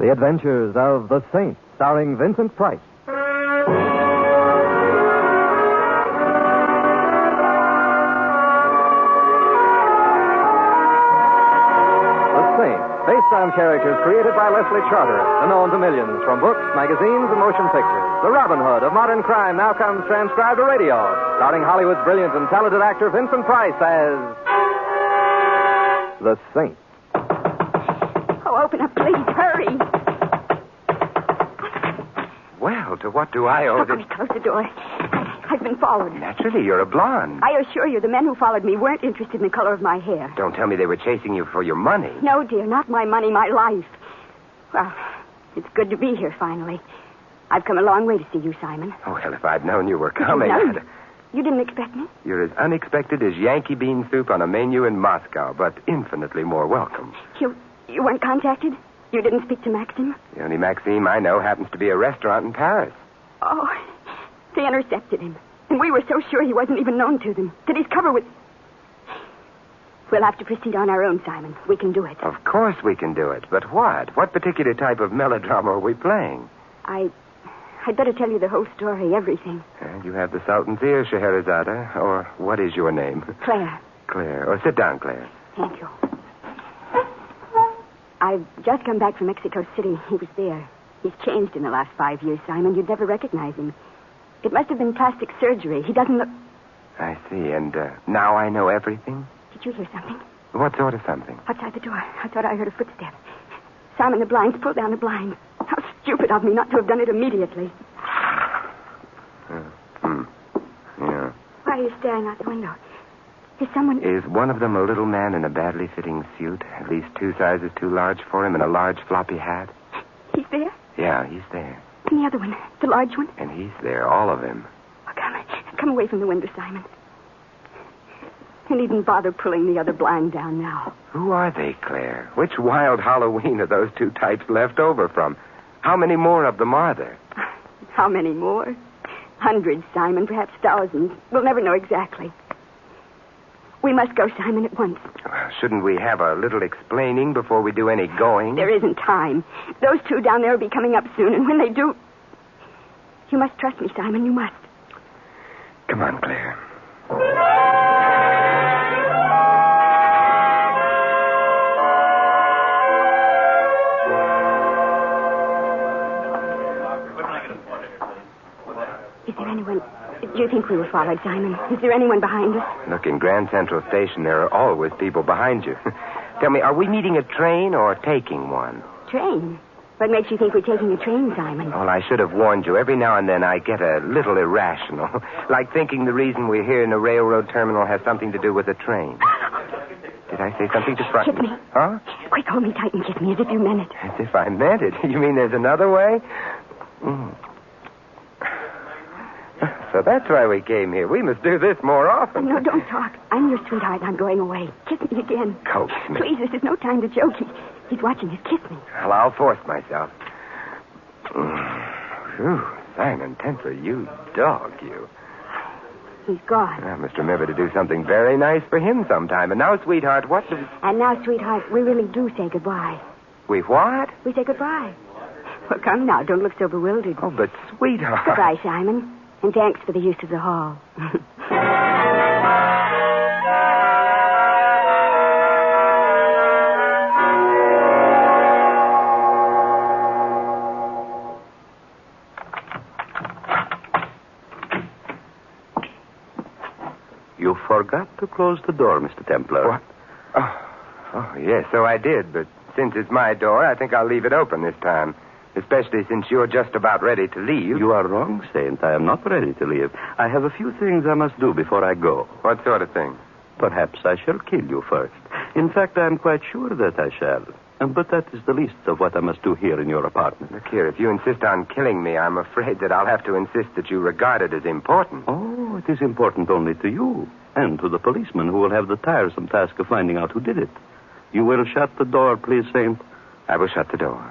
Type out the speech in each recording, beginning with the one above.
The Adventures of the Saint, starring Vincent Price. Based on characters created by Leslie Charter and known to millions from books, magazines, and motion pictures. The Robin Hood of modern crime now comes transcribed to radio, starring Hollywood's brilliant and talented actor Vincent Price as the Saint. Oh, open up, please. Hurry. Well, to what do I owe this? Close the door. I've been followed. Naturally, you're a blonde. I assure you, the men who followed me weren't interested in the color of my hair. Don't tell me they were chasing you for your money. No, dear, not my money, my life. Well, it's good to be here, finally. I've come a long way to see you, Simon. Oh, well, if I'd known you were coming, You didn't expect me? You're as unexpected as Yankee bean soup on a menu in Moscow, but infinitely more welcome. You weren't contacted? You didn't speak to Maxim? The only Maxime I know happens to be a restaurant in Paris. Oh, they intercepted him. And we were so sure he wasn't even known to them. That his cover was... We'll have to proceed on our own, Simon. We can do it. Of course we can do it. But what? What particular type of melodrama are we playing? I'd better tell you the whole story, everything. And you have the Sultan's ear, Scheherazade. Or what is your name? Claire. Claire. Oh, sit down, Claire. Thank you. I've just come back from Mexico City. He was there. He's changed in the last 5 years, Simon. You'd never recognize him. It must have been plastic surgery. He doesn't look... I see. And now I know everything? Did you hear something? What sort of something? Outside the door. I thought I heard a footstep. Simon, the blinds. Pull down the blinds. How stupid of me not to have done it immediately. Yeah. Why are you staring out the window? Is someone... Is one of them a little man in a badly fitting suit? At least 2 sizes too large for him and a large floppy hat? He's there? Yeah, he's there. And the other one? The large one? And he's there, all of him. Oh, come away from the window, Simon. You needn't bother pulling the other blind down now. Who are they, Claire? Which wild Halloween are those 2 types left over from? How many more of them are there? How many more? Hundreds, Simon, perhaps thousands. We'll never know exactly. We must go, Simon, at once. Well, shouldn't we have a little explaining before we do any going? There isn't time. Those 2 down there will be coming up soon, and when they do... You must trust me, Simon, you must. Come on, Claire. Is there anyone... Do you think we were followed, Simon? Is there anyone behind us? Look, in Grand Central Station, there are always people behind you. Tell me, are we meeting a train or taking one? Train? What makes you think we're taking a train, Simon? Well, I should have warned you. Every now and then I get a little irrational. Like thinking the reason we're here in a railroad terminal has something to do with a train. Did I say something to frighten Kiss me. Huh? Quick, hold me tight and kiss me as if you meant it. As if I meant it. You mean there's another way? So that's why we came here. We must do this more often. No, don't talk. I'm your sweetheart, and I'm going away. Kiss me again. Coax me. Please, this is no time to joke. He's watching us. Kiss me. Well, I'll force myself. Whew, Simon Templar, you dog, you. He's gone. I must remember to do something very nice for him sometime. And now, sweetheart, what does... And now, sweetheart, we really do say goodbye. We what? We say goodbye. Well, come now. Don't look so bewildered. Oh, but sweetheart... Goodbye, Simon. And thanks for the use of the hall. You forgot to close the door, Mr. Templar. What? Oh, yes, so I did. But since it's my door, I think I'll leave it open this time. Especially since you're just about ready to leave. You are wrong, Saint. I am not ready to leave. I have a few things I must do before I go. What sort of thing? Perhaps I shall kill you first. In fact, I am quite sure that I shall. But that is the least of what I must do here in your apartment. Look here, if you insist on killing me, I'm afraid that I'll have to insist that you regard it as important. Oh, it is important only to you and to the policeman who will have the tiresome task of finding out who did it. You will shut the door, please, Saint? I will shut the door.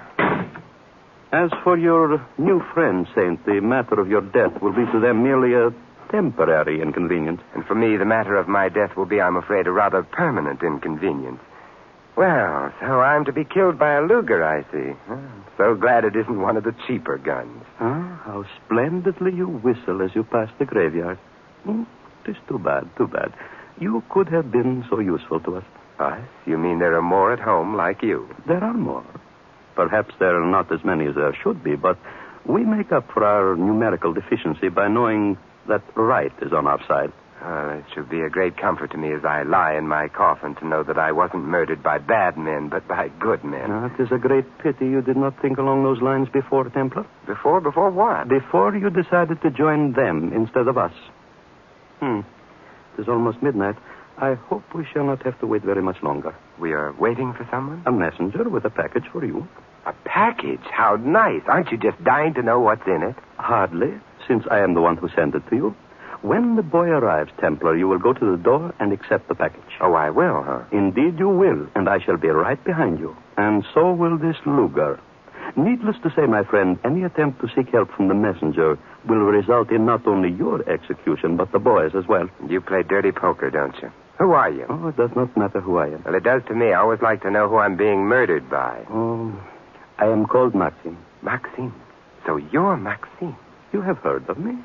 As for your new friend, Saint, the matter of your death will be to them merely a temporary inconvenience. And for me, the matter of my death will be, I'm afraid, a rather permanent inconvenience. Well, so I'm to be killed by a Luger, I see. So glad it isn't one of the cheaper guns. Ah, how splendidly you whistle as you pass the graveyard. It is too bad, too bad. You could have been so useful to us. Us? You mean there are more at home like you? There are more. Perhaps there are not as many as there should be, but we make up for our numerical deficiency by knowing that right is on our side. It should be a great comfort to me as I lie in my coffin to know that I wasn't murdered by bad men, but by good men. It is a great pity you did not think along those lines before, Templar. Before? Before what? Before you decided to join them instead of us. It is almost midnight. I hope we shall not have to wait very much longer. We are waiting for someone? A messenger with a package for you. A package? How nice. Aren't you just dying to know what's in it? Hardly, since I am the one who sent it to you. When the boy arrives, Templar, you will go to the door and accept the package. Oh, I will, huh? Indeed you will, and I shall be right behind you. And so will this Luger. Needless to say, my friend, any attempt to seek help from the messenger will result in not only your execution, but the boy's as well. You play dirty poker, don't you? Who are you? Oh, it does not matter who I am. Well, it does to me. I always like to know who I'm being murdered by. Oh, I am called Maxime. Maxime? So you're Maxime? You have heard of me?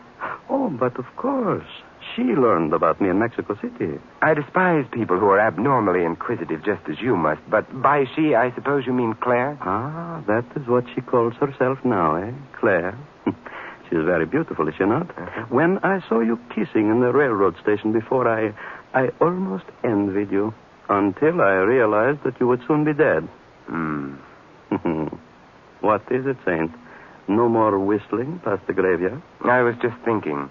Oh, but of course. She learned about me in Mexico City. I despise people who are abnormally inquisitive, just as you must. But by she, I suppose you mean Claire? Ah, that is what she calls herself now, eh? Claire. She is very beautiful, is she not? Uh-huh. When I saw you kissing in the railroad station before, I almost envied you until I realized that you would soon be dead. What is it, Saint? No more whistling past the graveyard? I was just thinking.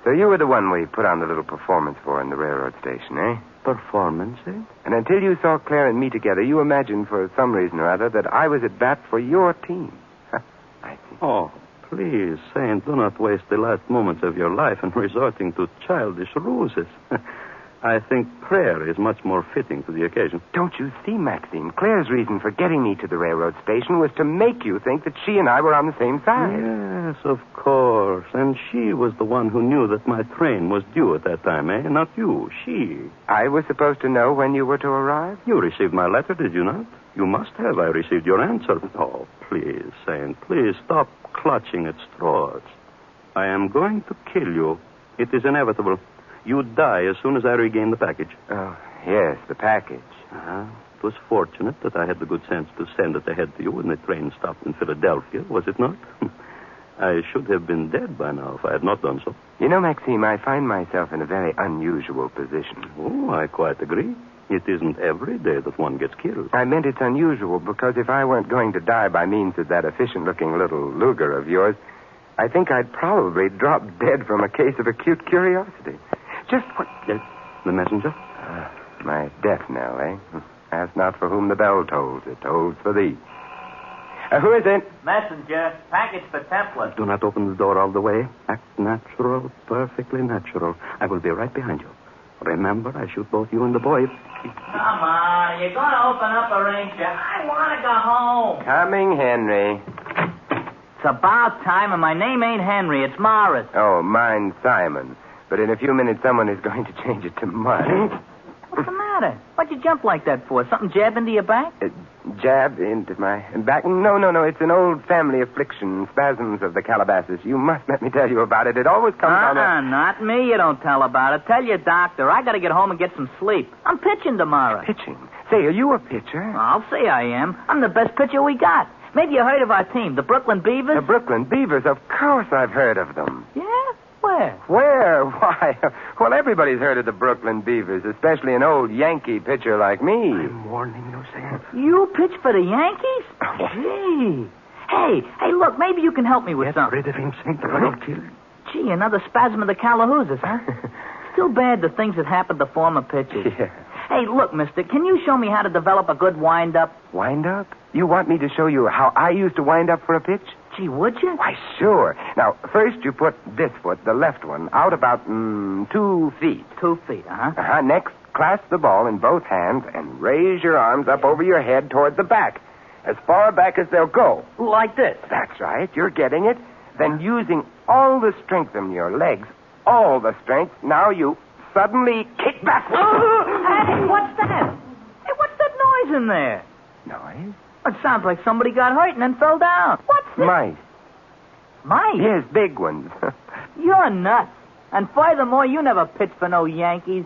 So you were the one we put on the little performance for in the railroad station, eh? Performance, eh? And until you saw Claire and me together, you imagined for some reason or other that I was at bat for your team. I see. Oh, please, Saint, do not waste the last moments of your life in resorting to childish ruses. I think prayer is much more fitting to the occasion. Don't you see, Maxine? Claire's reason for getting me to the railroad station was to make you think that she and I were on the same side. Yes, of course. And she was the one who knew that my train was due at that time, eh? Not you, she. I was supposed to know when you were to arrive? You received my letter, did you not? You must have. I received your answer. Oh, please, Saint, please stop clutching at straws. I am going to kill you. It is inevitable. You die as soon as I regain the package. Oh, yes, the package. It was fortunate that I had the good sense to send it ahead to you when the train stopped in Philadelphia, was it not? I should have been dead by now if I had not done so. You know, Maxime, I find myself in a very unusual position. Oh, I quite agree. It isn't every day that one gets killed. I meant it's unusual because if I weren't going to die by means of that efficient-looking little Luger of yours, I think I'd probably drop dead from a case of acute curiosity. Just what... The messenger? My death knell, eh? Ask not for whom the bell tolls. It tolls for thee. Who is it? Messenger. Package for Templar. Do not open the door all the way. Act natural, perfectly natural. I will be right behind you. Remember, I shoot both you and the boy. Come on. You're going to open up a ranger. I want to go home. Coming, Henry. It's about time, and my name ain't Henry. It's Morris. Oh, mine's Simon. But in a few minutes, someone is going to change it to Mud. What's the matter? What'd you jump like that for? Something jab into your back? Jab into my back? No. It's an old family affliction. Spasms of the Calabasas. You must let me tell you about it. It always comes on not me. You don't tell about it. Tell your doctor. I got to get home and get some sleep. I'm pitching tomorrow. Pitching? Say, are you a pitcher? I'll say I am. I'm the best pitcher we got. Maybe you heard of our team, the Brooklyn Beavers? The Brooklyn Beavers? Of course I've heard of them. Yeah? Where? Where? Why? Well, everybody's heard of the Brooklyn Beavers, especially an old Yankee pitcher like me. I'm warning you, Sam. You pitch for the Yankees? Gee. Hey, look, maybe you can help me with Get something. rid of him, Saint, or I'll kill you. Gee, another spasm of the Calahoosas, huh? Still bad the things that happened to former pitchers. Yeah. Hey, look, mister, can you show me how to develop a good wind-up? Wind-up? You want me to show you how I used to wind up for a pitch? Gee, would you? Why, sure. Now, first you put this foot, the left one, out about 2 feet. 2 feet, uh-huh. Next, clasp the ball in both hands and raise your arms up over your head toward the back. As far back as they'll go. Like this? That's right. You're getting it. Then using all the strength in your legs, all the strength, now you suddenly kick back. Hey, what's that? Hey, what's that noise in there. Noise? It sounds like somebody got hurt and then fell down. What's this? Mice. Mice? Yes, big ones. You're nuts. And furthermore, you never pitched for no Yankees.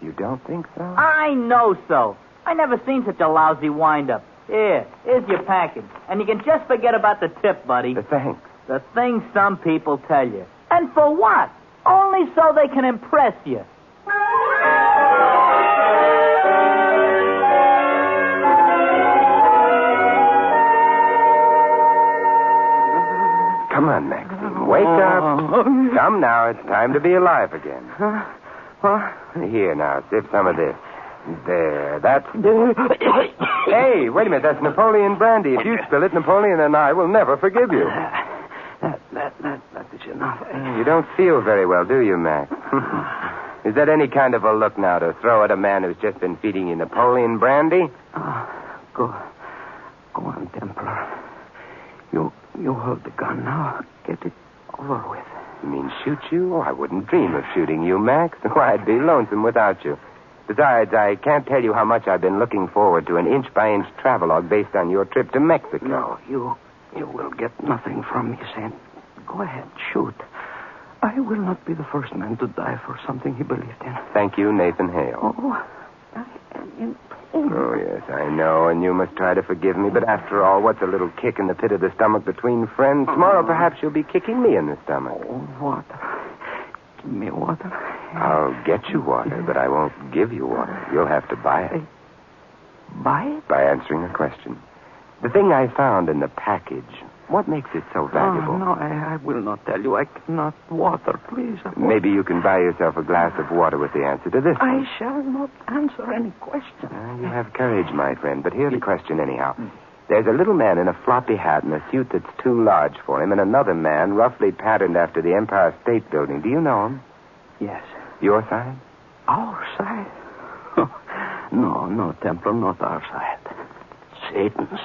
You don't think so? I know so. I never seen such a lousy wind-up. Here's your package. And you can just forget about the tip, buddy. Thanks. The things some people tell you. And for what? Only so they can impress you. Come on, Maxine. Wake up. Come now. It's time to be alive again. Here, now. Sip some of this. There. That's... Hey, wait a minute. That's Napoleon brandy. If you spill it, Napoleon and I will never forgive you. That is enough. You don't feel very well, do you, Max? Is that any kind of a look now to throw at a man who's just been feeding you Napoleon brandy? Go on, Templar. You hold the gun now. Get it over with. You mean shoot you? Oh, I wouldn't dream of shooting you, Max. Why, I'd be lonesome without you. Besides, I can't tell you how much I've been looking forward to an inch-by-inch travelogue based on your trip to Mexico. No, you will get nothing from me, Saint. Go ahead, shoot. I will not be the first man to die for something he believed in. Thank you, Nathan Hale. Oh, I am in pain. Oh, yes, I know, and you must try to forgive me. But after all, what's a little kick in the pit of the stomach between friends? Tomorrow, perhaps you'll be kicking me in the stomach. Oh, water. Give me water. I'll get you water, but I won't give you water. You'll have to buy it. Buy it? By answering a question. The thing I found in the package, what makes it so valuable? Oh, no, I will not tell you. I cannot. Water, please. Maybe you can buy yourself a glass of water with the answer to this one. I shall not answer any question. You have courage, my friend, but here's a question anyhow. There's a little man in a floppy hat and a suit that's too large for him, and another man roughly patterned after the Empire State Building. Do you know him? Yes. Your side? Our side? No, Templar, not our side. Satan's.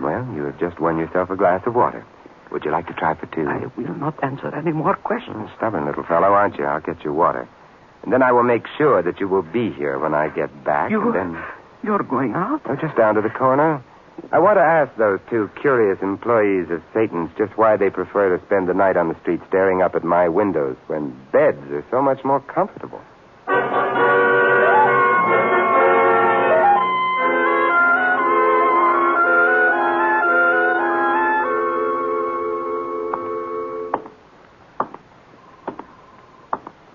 Well, you have just won yourself a glass of water. Would you like to try for two? I will not answer any more questions. Stubborn little fellow, aren't you? I'll get you water. And then I will make sure that you will be here when I get back. And then... You're going out? Oh, just down to the corner. I want to ask those two curious employees of Satan's just why they prefer to spend the night on the street staring up at my windows when beds are so much more comfortable.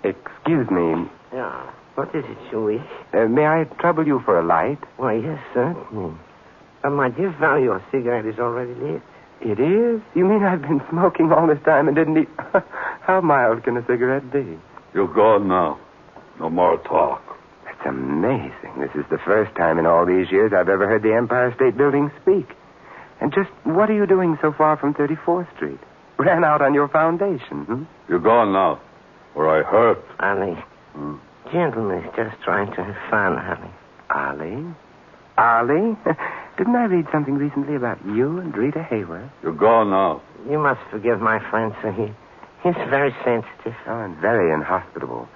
Excuse me. Yeah. What is it, Chewie? May I trouble you for a light? Why, yes, certainly. But my dear fellow, your cigarette is already lit. It is? You mean I've been smoking all this time and didn't eat... How mild can a cigarette be? You're gone now. No more talk. That's amazing. This is the first time in all these years I've ever heard the Empire State Building speak. And just what are you doing so far from 34th Street? Ran out on your foundation, You're gone now. Or I hurt. Ali. Gentleman is just trying to have fun, Ali. Ali? Didn't I read something recently about you and Rita Hayworth? You're gone now. You must forgive my friend, sir. He's very sensitive. Oh, and very inhospitable.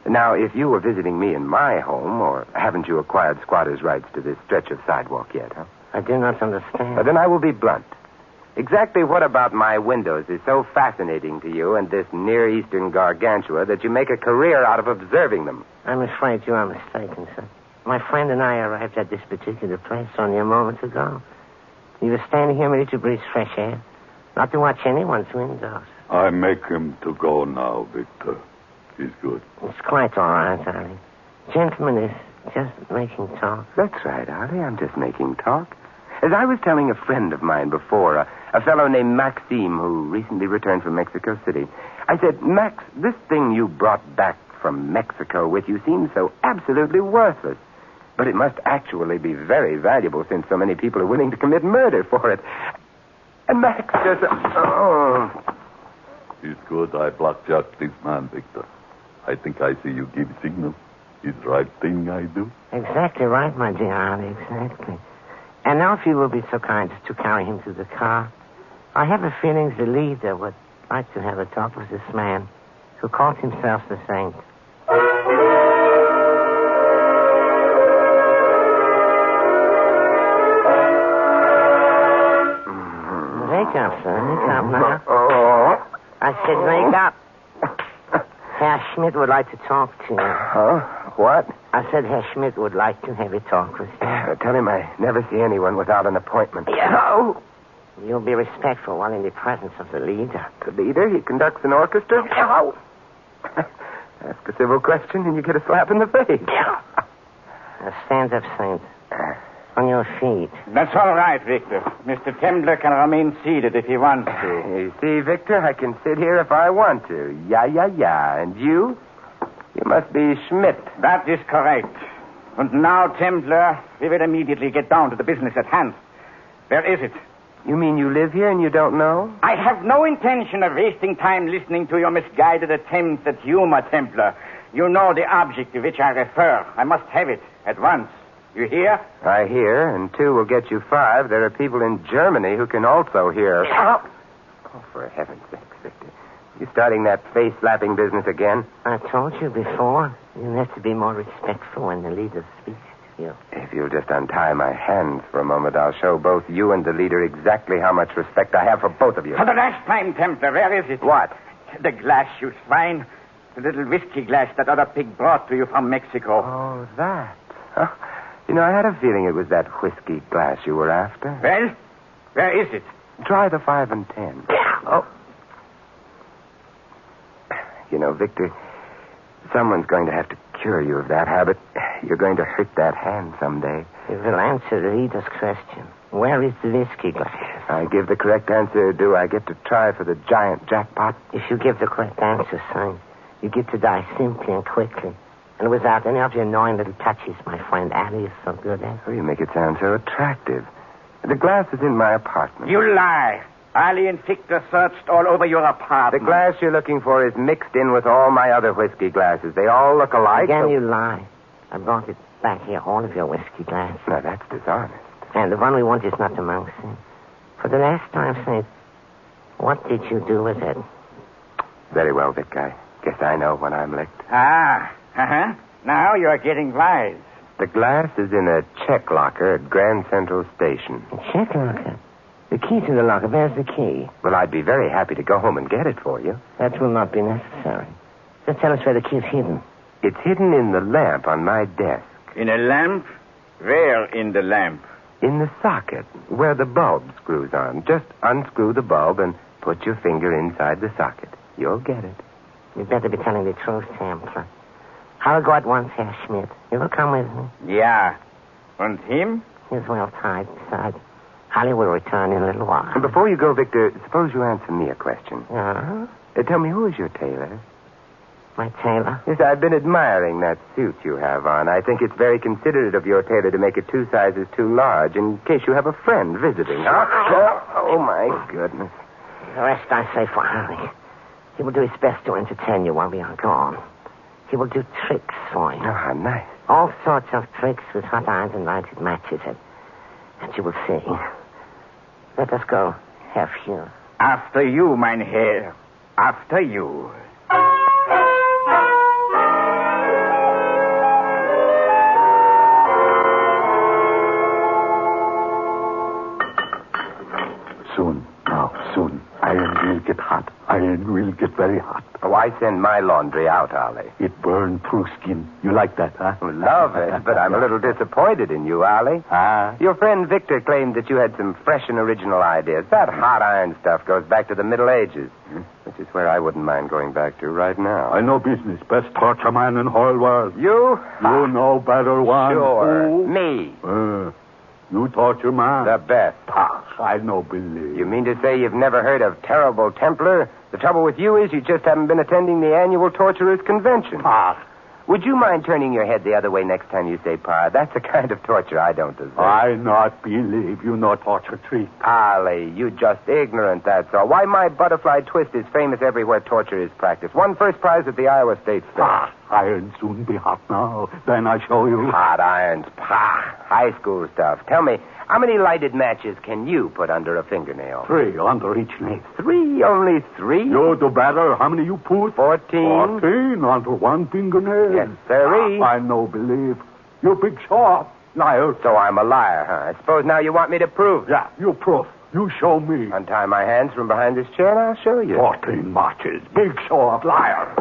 Now, if you were visiting me in my home, or haven't you acquired squatter's rights to this stretch of sidewalk yet, I do not understand. Then I will be blunt. Exactly what about my windows is so fascinating to you and this Near Eastern gargantua that you make a career out of observing them? I'm afraid you are mistaken, sir. My friend and I arrived at this particular place only a moment ago. We were standing here ready to breathe fresh air, not to watch anyone's windows. I make him to go now, Victor. He's good. It's quite all right, Ali. Gentleman is just making talk. That's right, Ali. I'm just making talk. As I was telling a friend of mine before, a fellow named Maxime who recently returned from Mexico City, I said, Max, this thing you brought back from Mexico with you seems so absolutely worthless. But it must actually be very valuable since so many people are willing to commit murder for it. And Max just... He's good. I blackjack this man, Victor. I think I see you give signal. Is right thing I do? Exactly right, my dear Ali, exactly. And now if you will be so kind as to carry him to the car. I have a feeling the leader would like to have a talk with this man who calls himself the Saint. Wake up, son. Wake up now. Oh. I said wake up. Herr Schmidt would like to talk to you. Huh? What? I said Herr Schmidt would like to have a talk with you. Tell him I never see anyone without an appointment. Oh. You'll be respectful while in the presence of the leader. The leader? He conducts an orchestra? Oh. Ask a civil question and you get a slap in the face. Now stand up, Saint. On your feet. That's all right, Victor. Mr. Tembler can remain seated if he wants to. You see, Victor, I can sit here if I want to. Yeah. And you? You must be Schmidt. That is correct. And now, Tembler, we will immediately get down to the business at hand. Where is it? You mean you live here and you don't know? I have no intention of wasting time listening to your misguided attempts at humor, Templar. You know the object to which I refer. I must have it at once. You hear? I hear, and 2 will get you 5. There are people in Germany who can also hear. Oh, for heaven's sake, Victor. You starting that face-slapping business again? I told you before. You have to be more respectful when the leader speaks to you. If you'll just untie my hands for a moment, I'll show both you and the leader exactly how much respect I have for both of you. For the last time, Templar, where is it? What? The glass, you swine. The little whiskey glass that other pig brought to you from Mexico. Oh, that. Huh? You know, I had a feeling it was that whiskey glass you were after. Well, where is it? Try the 5 and 10. Oh. You know, Victor, someone's going to have to cure you of that habit. You're going to hurt that hand someday. You will answer the leader's question. Where is the whiskey glass? I give the correct answer. Do I get to try for the giant jackpot? If you give the correct answer, son, you get to die simply and quickly. And without any of your annoying little touches, my friend Ali is so good at. Oh, you make it sound so attractive. The glass is in my apartment. You lie. Ali and Victor searched all over your apartment. The glass you're looking for is mixed in with all my other whiskey glasses. They all look alike. Again, you lie. I brought it back here, all of your whiskey glasses. No, that's dishonest. And the one we want is not amongst them. For the last time, Saint, what did you do with it? Very well, Vic. I guess I know when I'm licked. Uh-huh. Now you're getting wise. The glass is in a check locker at Grand Central Station. A check locker? The key to the locker. Where's the key? Well, I'd be very happy to go home and get it for you. That will not be necessary. Just tell us where the key is hidden. It's hidden in the lamp on my desk. In a lamp? Where in the lamp? In the socket, where the bulb screws on. Just unscrew the bulb and put your finger inside the socket. You'll get it. You'd better be telling the truth, Templar. I'll go at once, Herr Schmidt. You will come with me? Yeah. And him? He's well tied. Besides, Holly will return in a little while. And before you go, Victor, suppose you answer me a question. Uh-huh. Tell me, who is your tailor? My tailor? Yes, I've been admiring that suit you have on. I think it's very considerate of your tailor to make it 2 sizes too large in case you have a friend visiting. Oh, my goodness. The rest I say for Harry. He will do his best to entertain you while we are gone. He will do tricks for you. Oh, how nice. All sorts of tricks with hot irons and lighted matches. And you will see. Let us go, Herr Fuhrer. After you, mein Herr. After you. Soon. Iron will get hot. Iron will get very hot. Oh, I send my laundry out, Ollie. It burned through skin. You like that, huh? Love it, but I'm a little disappointed in you, Ollie. Your friend Victor claimed that you had some fresh and original ideas. That hot iron stuff goes back to the Middle Ages, which is where I wouldn't mind going back to right now. I know business. Best torture man in whole world. You? You know better one. Sure. Who? Me. You torture man? The best. I no believe. You mean to say you've never heard of Terrible Templar? The trouble with you is you just haven't been attending the annual Torturers' Convention. Would you mind turning your head the other way next time you say Pa? That's the kind of torture I don't deserve. I not believe you know torture treat. Ollie, you just ignorant, that's all. Why, my butterfly twist is famous everywhere torture is practiced. Won first prize at the Iowa State Fair. Iron soon be hot now. Then I show you. Hot irons, high school stuff. Tell me, how many lighted matches can you put under a fingernail? 3 under each nail. 3? Only 3? You do better. How many you put? 14. 14 under one fingernail. Yes, sirree. I no believe. You big shot. Liar. So I'm a liar, huh? I suppose now you want me to prove. Yeah, you proof. You show me. Untie my hands from behind this chair and I'll show you. 14 marches. Big show of liar.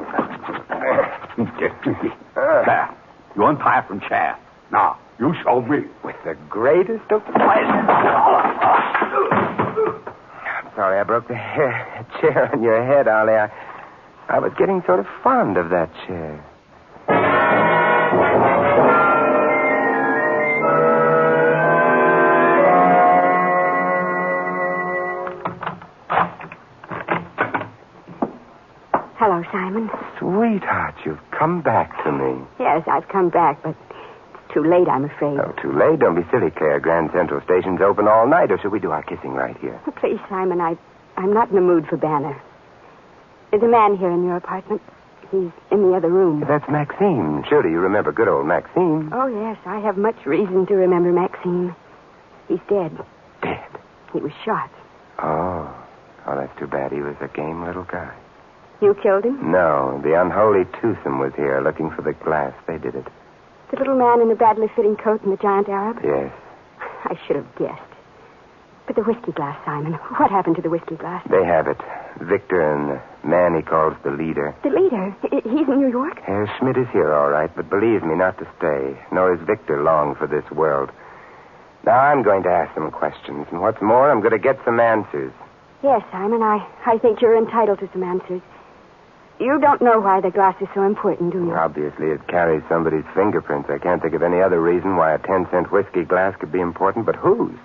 There. You untie from chair. Now, you show me. With the greatest of pleasure. I'm sorry I broke the chair on your head, Ollie. I was getting sort of fond of that chair. Hello, Simon. Sweetheart, you've come back to me. Yes, I've come back, but it's too late, I'm afraid. Oh, too late? Don't be silly, Claire. Grand Central Station's open all night, or should we do our kissing right here? Oh, please, Simon, I'm not in the mood for Banner. There's a man here in your apartment. He's in the other room. That's Maxime. Surely you remember good old Maxime. Oh, yes, I have much reason to remember Maxime. He's dead. Dead? He was shot. Oh, that's too bad. He was a game little guy. You killed him? No, the unholy twosome was here looking for the glass. They did it. The little man in the badly fitting coat and the giant Arab? Yes. I should have guessed. But the whiskey glass, Simon. What happened to the whiskey glass? They have it. Victor and the man he calls the leader. The leader? He's in New York? Herr Schmidt is here, all right, but believes me not to stay. Nor is Victor long for this world. Now I'm going to ask some questions. And what's more, I'm going to get some answers. Yes, Simon, I think you're entitled to some answers. You don't know why the glass is so important, do you? Obviously, it carries somebody's fingerprints. I can't think of any other reason why a 10-cent whiskey glass could be important, but whose?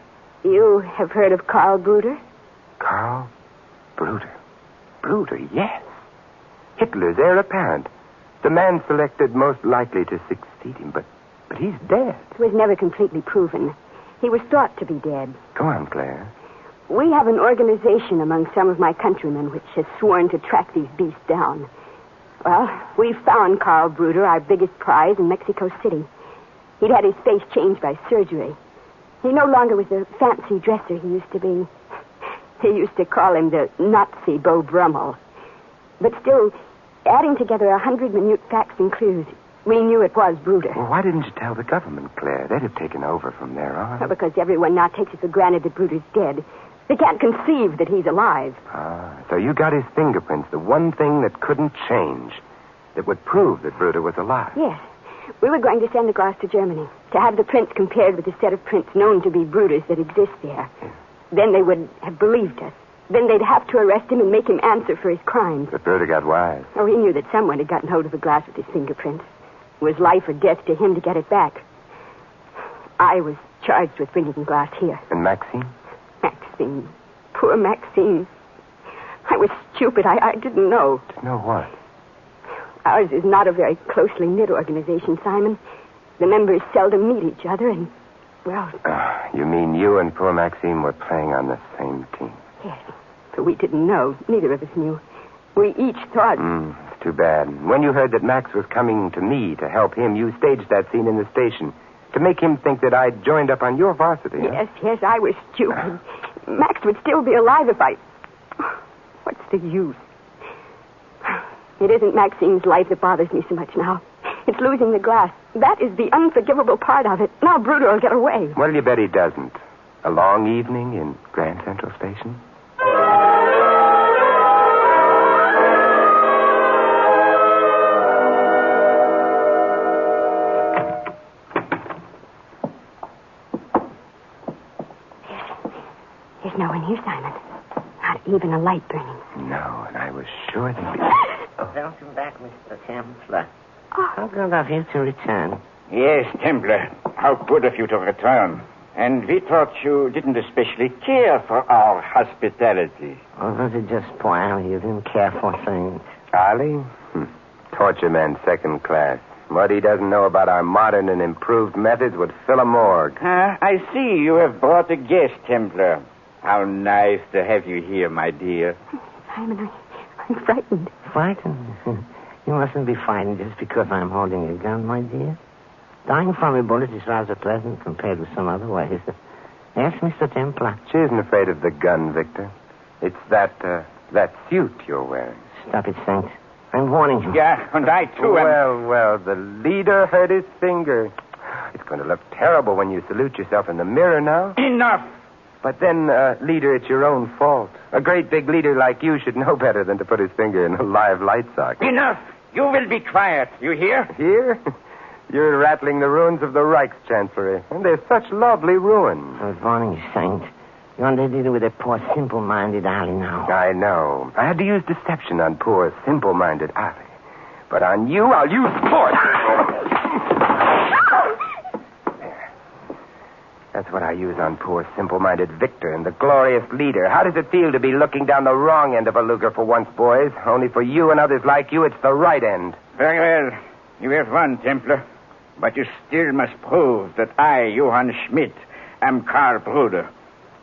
You have heard of Karl Bruder? Karl Bruder. Bruder, yes. Hitler's heir apparent. The man selected most likely to succeed him, but he's dead. It was never completely proven. He was thought to be dead. Go on, Claire. We have an organization among some of my countrymen which has sworn to track these beasts down. Well, we found Karl Bruder, our biggest prize, in Mexico City. He'd had his face changed by surgery. He no longer was the fancy dresser he used to be. They used to call him the Nazi Beau Brummel. But still, adding together 100 minute facts and clues, we knew it was Bruder. Well, why didn't you tell the government, Claire? They'd have taken over from there on. Well, because everyone now takes it for granted that Bruder's dead. They can't conceive that he's alive. So you got his fingerprints, the one thing that couldn't change, that would prove that Bruder was alive. Yes. We were going to send the glass to Germany to have the prints compared with the set of prints known to be Bruder's that exist there. Yes. Then they would have believed us. Then they'd have to arrest him and make him answer for his crimes. But Bruder got wise. Oh, he knew that someone had gotten hold of the glass with his fingerprints. It was life or death to him to get it back. I was charged with bringing the glass here. And Maxine? Maxine. Poor Maxine. I was stupid. I didn't know. Didn't know what? Ours is not a very closely knit organization, Simon. The members seldom meet each other, and, well... You mean you and poor Maxine were playing on the same team? Yes, but we didn't know. Neither of us knew. We each thought... It's too bad. When you heard that Max was coming to me to help him, you staged that scene in the station to make him think that I'd joined up on your varsity. Yes, I was stupid. Max would still be alive if I... What's the use? It isn't Maxine's life that bothers me so much now. It's losing the glass. That is the unforgivable part of it. Now Bruder will get away. What'll you bet he doesn't? A long evening in Grand Central Station? There's no one here, Simon. Not even a light burning. No, and I was sure that... Welcome back, Mr. Templar. How good of you to return. Yes, Templar. How good of you to return. And we thought you didn't especially care for our hospitality. Or was it just poor you didn't care for things? Ollie? Torture man second class. What he doesn't know about our modern and improved methods would fill a morgue. I see you have brought a guest, Templar. How nice to have you here, my dear. Simon, I'm frightened. Frightened? You mustn't be frightened just because I'm holding a gun, my dear. Dying from a bullet is rather pleasant compared with some other ways. Yes, Mr. Templar. She isn't afraid of the gun, Victor. It's that suit you're wearing. Stop it, Saint. I'm warning you. Yeah, and I, too, am... Well, the leader hurt his finger. It's going to look terrible when you salute yourself in the mirror now. Enough! But then, leader, it's your own fault. A great big leader like you should know better than to put his finger in a live light socket. Enough! You will be quiet. You hear? Here? You're rattling the ruins of the Reichschancellery. And they're such lovely ruins. Good morning, Saint. You're only dealing with a poor, simple-minded alley now. I know. I had to use deception on poor, simple-minded Ali. But on you, I'll use force. That's what I use on poor, simple-minded Victor and the glorious leader. How does it feel to be looking down the wrong end of a Luger for once, boys? Only for you and others like you, it's the right end. Very well. You have won, Templar. But you still must prove that I, Johann Schmidt, am Karl Bruder.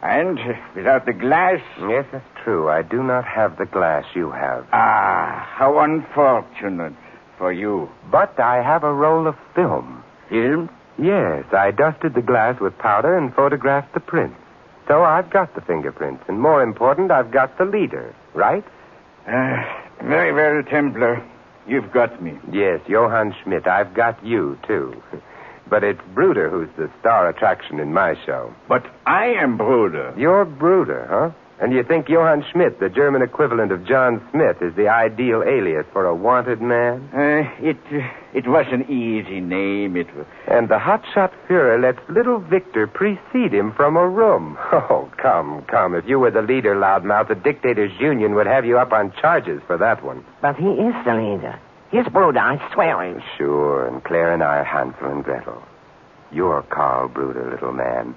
And without the glass... Yes, that's true. I do not have the glass you have. Ah, how unfortunate for you. But I have a roll of film. Film? Yes, I dusted the glass with powder and photographed the prints. So I've got the fingerprints. And more important, I've got the leader, right? Very well, Templar. You've got me. Yes, Johann Schmidt, I've got you, too. But it's Bruder who's the star attraction in my show. But I am Bruder. You're Bruder, huh? And you think Johann Schmidt, the German equivalent of John Smith, is the ideal alias for a wanted man? It was an easy name. It was... And the hotshot Führer lets little Victor precede him from a room. Oh, come. If you were the leader, loudmouth, the Dictators' Union would have you up on charges for that one. But he is the leader. He's Bruder, I swear it. Sure, and Claire and I are Hansel and Gretel. You're Karl Bruder, little man.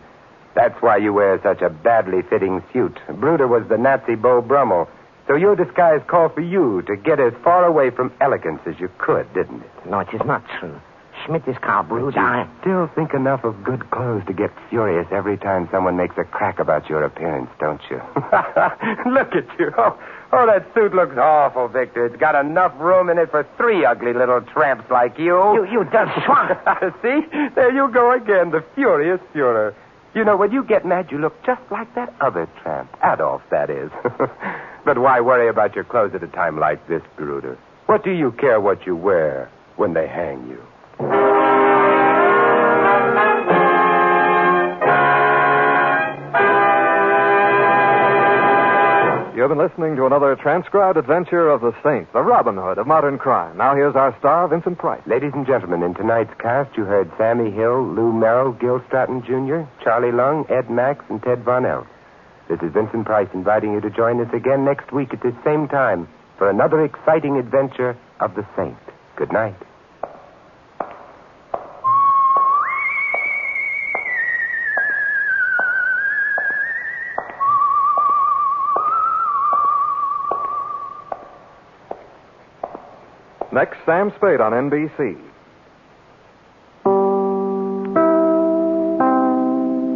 That's why you wear such a badly fitting suit. Bruder was the Nazi Beau Brummel, so your disguise called for you to get as far away from elegance as you could, didn't it? No, it is not true. Schmidt is Karl Bruder. You still think enough of good clothes to get furious every time someone makes a crack about your appearance, don't you? Look at you. Oh, that suit looks awful, Victor. It's got enough room in it for 3 ugly little tramps like you. You dumb swine. See? There you go again, the furious Führer. You know, when you get mad, you look just like that other tramp. Adolf, that is. But why worry about your clothes at a time like this, Bruder? What do you care what you wear when they hang you? You've been listening to another transcribed adventure of the Saint, the Robin Hood of modern crime. Now here's our star, Vincent Price. Ladies and gentlemen, in tonight's cast, you heard Sammy Hill, Lou Merrill, Gil Stratton Jr., Charlie Lung, Ed Max, and Ted Von Elk. This is Vincent Price inviting you to join us again next week at this same time for another exciting adventure of the Saint. Good night. Next, Sam Spade on NBC.